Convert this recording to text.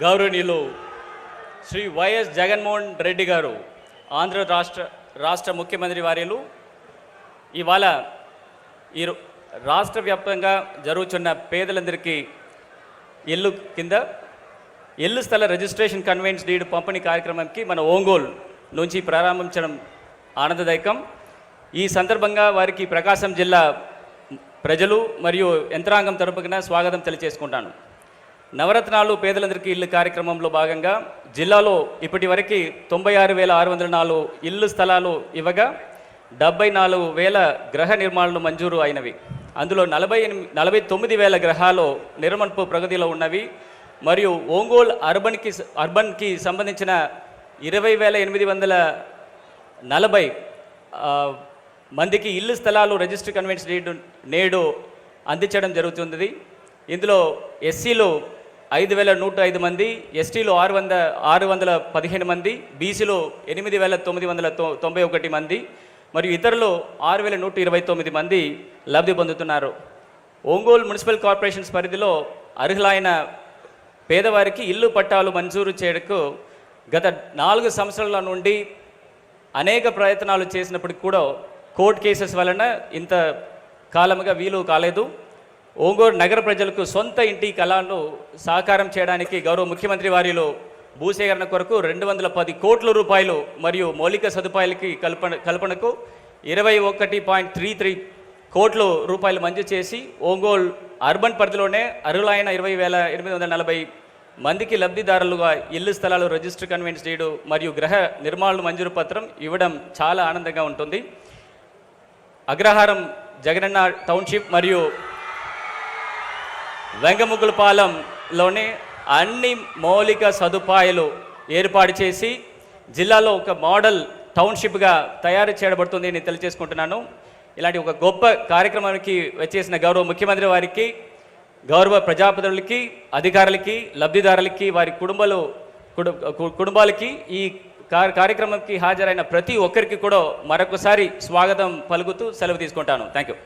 గౌరవనీయులు శ్రీ వైఎస్ జగన్మోహన్ రెడ్డి గారు ఆంధ్ర రాష్ట్ర ముఖ్యమంత్రి వారిలు ఇవాళ ఈ రాష్ట్ర వ్యాప్తంగా జరుగుతున్న పేదలందరికీ ఇల్లు కింద ఇల్లు స్థల రిజిస్ట్రేషన్ కన్వెన్స్ డీడ్ పంపిణీ కార్యక్రమానికి మన ఒంగోలు నుంచి ప్రారంభించడం ఆనందదాయకం. ఈ సందర్భంగా వారికి ప్రకాశం జిల్లా ప్రజలు మరియు యంత్రాంగం తరపున స్వాగతం తెలియజేసుకుంటాను. నవరత్నాలు పేదలందరికీ ఇల్లు కార్యక్రమంలో భాగంగా జిల్లాలో ఇప్పటి వరకు 96,604 ఇల్లు స్థలాలు ఇవ్వగా 74,000 గృహ నిర్మాణాలు మంజూరు అయినవి. అందులో 49,000 గృహాలు నిర్మాణపు ప్రగతిలో ఉన్నవి. మరియు ఒంగోలు అర్బన్కి సంబంధించిన 20,840 మందికి ఇల్లు స్థలాలు రిజిస్టర్ కన్వెన్స్ నేడు అందించడం జరుగుతుంది. ఇందులో ఎస్సీలు 5,105 మంది, ఎస్టీలు 615 మంది, బీసీలు 8,991 మంది మరియు ఇతరులు 6,129 మంది లబ్ధి పొందుతున్నారు. ఒంగోలు మున్సిపల్ కార్పొరేషన్స్ పరిధిలో అర్హులైన పేదవారికి ఇల్లు పట్టాలు మంజూరు చేయడానికి గత 4 సంవత్సరాల నుండి అనేక ప్రయత్నాలు చేసినప్పటికీ కూడా కోర్టు కేసెస్ వలన ఇంత కాలముగా వీలు కాలేదు. ఒంగోలు నగర ప్రజలకు సొంత ఇంటి కళను సాకారం చేయడానికి గౌరవ ముఖ్యమంత్రి వారిలో భూసేకరణ కొరకు 210 కోట్ల రూపాయలు మరియు మౌలిక సదుపాయాలకి కల్పనకు 21.33 కోట్ల రూపాయలు మంజూరు చేసి ఒంగోలు అర్బన్ పరిధిలోనే అర్హులైన 20,840 మందికి లబ్ధిదారులుగా ఇల్లు స్థలాలు రిజిస్టర్ కన్వెన్స్ డీడ్ మరియు గృహ నిర్మాణ మంజూరు పత్రం ఇవ్వడం చాలా ఆనందంగా ఉంటుంది. అగ్రహారం జగనన్న టౌన్షిప్ మరియు వెంగముగులపాలెంలోనే అన్ని మౌలిక సదుపాయాలు ఏర్పాటు చేసి జిల్లాలో ఒక మోడల్ టౌన్షిప్గా తయారు చేయబడుతుంది అని తెలియజేసుకుంటున్నాను. ఇలాంటి ఒక గొప్ప కార్యక్రమానికి వచ్చేసిన గౌరవ ముఖ్యమంత్రి వారికి, గౌరవ ప్రజాప్రతినిధులకి, అధికారులకి, లబ్ధిదారులకి, వారి కుటుంబాలకి ఈ కార్యక్రమంకి హాజరైన ప్రతి ఒక్కరికి కూడా మరొకసారి స్వాగతం పలుకుతూ సెలవు తీసుకుంటాను. Thank you.